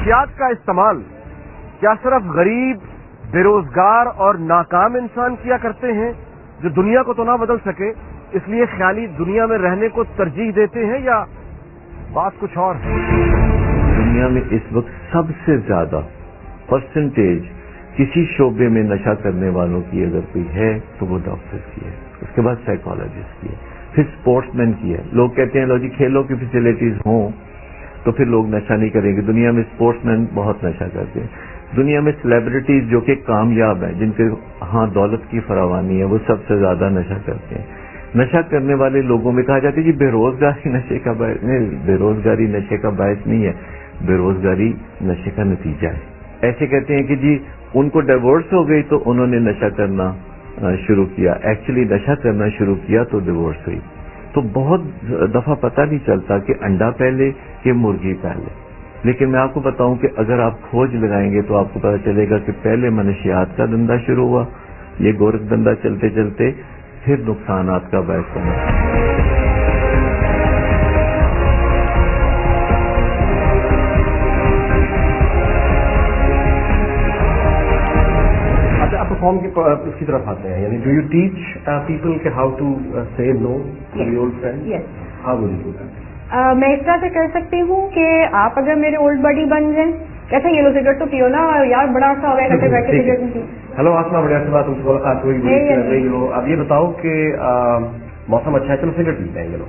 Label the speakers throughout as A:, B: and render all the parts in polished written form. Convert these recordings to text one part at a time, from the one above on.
A: منشیات کا استعمال کیا صرف غریب، بے روزگار اور ناکام انسان کیا کرتے ہیں جو دنیا کو تو نہ بدل سکے اس لیے خیالی دنیا میں رہنے کو ترجیح دیتے ہیں، یا بات کچھ اور ہے؟
B: دنیا میں اس وقت سب سے زیادہ پرسنٹیج کسی شعبے میں نشہ کرنے والوں کی اگر کوئی ہے تو وہ ڈاکٹرز کی ہے، اس کے بعد سائیکالوجسٹ کی ہے، پھر اسپورٹس مین کی ہے. لوگ کہتے ہیں لو جی کھیلوں کی فیسلٹیز ہوں تو پھر لوگ نشہ نہیں کریں گے. دنیا میں اسپورٹس مین بہت نشہ کرتے ہیں. دنیا میں سیلیبریٹیز جو کہ کامیاب ہیں، جن کے ہاں دولت کی فراوانی ہے، وہ سب سے زیادہ نشہ کرتے ہیں. نشہ کرنے والے لوگوں میں کہا جاتا ہے جی بے روزگاری نشے کا باعث نہیں، بے روزگاری نشے کا باعث نہیں ہے، بے روزگاری نشے کا نتیجہ ہے. ایسے کہتے ہیں کہ جی ان کو ڈیورس ہو گئی تو انہوں نے نشہ کرنا شروع کیا. ایکچولی نشہ کرنا شروع کیا تو ڈیورس ہوئی. تو بہت دفعہ پتہ نہیں چلتا کہ انڈا پہلے کہ مرغی پہلے. لیکن میں آپ کو بتاؤں کہ اگر آپ کھوج لگائیں گے تو آپ کو پتہ چلے گا کہ پہلے منشیات کا دھندا شروع ہوا، یہ گورکھ دھندا چلتے چلتے پھر نقصانات کا باعث بنا.
A: فارم اس کی طرف آتے ہیں، یعنی ڈو یو ٹیچ پیپل کہ how to say no to the old friend? How will you do that?
C: میں اس طرح سے کر سکتی ہوں کہ آپ اگر میرے اولڈ بڈی بن جائیں، کہتے ہیں یہ لو سگریٹ تو پیو نا یار، بڑا اچھا ہو گیا کہتے بیٹھے سگریٹ نہیں پی.
A: ہیلو آسما، بڑے اچھی بات، تم سے ملاقات ہوئی رہی ہو. اب یہ بتاؤ کہ موسم اچھا ہے چلو سگریٹ پیتے ہیں چلو.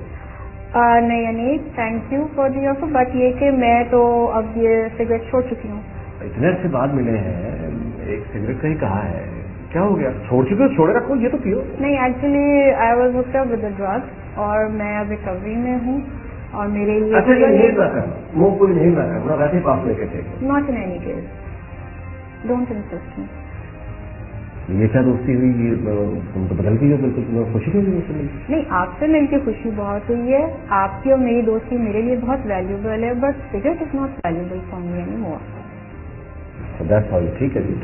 C: نہیں thank you for the offer, but یہ کہ میں تو اب یہ سگریٹ چھوڑ چکی ہوں.
A: اتنے عرصے بعد ملے ہیں، ایک سگریٹ کا ہی کہا ہے، کیا ہو گیا؟ چھوڑ چکے ہو، چھوڑے رکھو، یہ تو پیو.
C: نہیں actually I was hooked up with the drug اور میں اب ریکوری میں ہوں اور میرے لیے
A: اچھا یہ نہیں رکھا منہ کوئی نہیں رکھا ویسے پاس لے کے تھے.
C: Not in any case, don't insist me.
A: یہ کیا دوستی ہوئی؟ تم تو بدل گئی ہو بالکل، تمہیں خوشی ہوئی؟
C: نہیں آپ سے مل کے خوشی بہت ہوئی ہے. آپ کی اور میری دوستی میرے لیے بہت ویلیوبل ہے، but cigarette is not valuable for me any more.
A: That's all. ٹھیک ہے جی.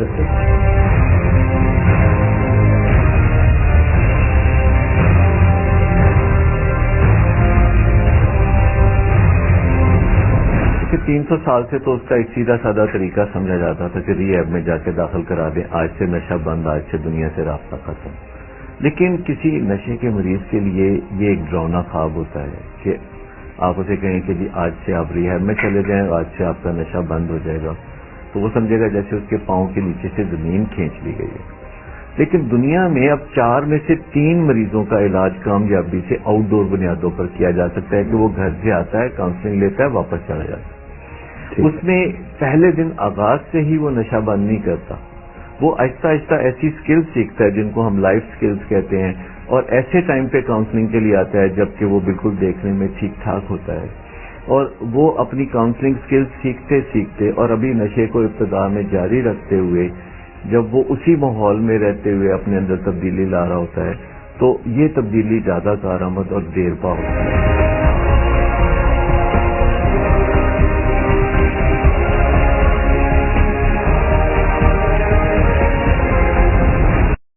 B: کہ 300 سال سے تو اس کا ایک سیدھا سادہ طریقہ سمجھا جاتا تھا کہ ری ایب میں جا کے داخل کرا دیں، آج سے نشہ بند، آج سے دنیا سے رابطہ ختم. لیکن کسی نشے کے مریض کے لیے یہ ایک ڈراؤنا خواب ہوتا ہے کہ آپ اسے کہیں کہ جی آج سے آپ ری ایب میں چلے جائیں، آج سے آپ کا نشہ بند ہو جائے گا، تو وہ سمجھے گا جیسے اس کے پاؤں کے نیچے سے زمین کھینچ لی گئی ہے. لیکن دنیا میں اب 4 میں سے 3 مریضوں کا علاج کامیابی سے آؤٹ ڈور بنیادوں پر کیا جا سکتا ہے کہ وہ گھر سے آتا ہے، کاؤنسلنگ لیتا ہے، واپس چلا جاتا ہے. اس میں پہلے دن آغاز سے ہی وہ نشہ بند نہیں کرتا، وہ آہستہ آہستہ ایسی سکلز سیکھتا ہے جن کو ہم لائف سکلز کہتے ہیں، اور ایسے ٹائم پہ کاؤنسلنگ کے لیے آتا ہے جبکہ وہ بالکل دیکھنے میں ٹھیک ٹھاک ہوتا ہے. اور وہ اپنی کاؤنسلنگ سکلز سیکھتے سیکھتے اور ابھی نشے کو ابتدا میں جاری رکھتے ہوئے جب وہ اسی ماحول میں رہتے ہوئے اپنے اندر تبدیلی لا رہا ہوتا ہے تو یہ تبدیلی زیادہ کارآمد اور دیر پا ہوتی ہے.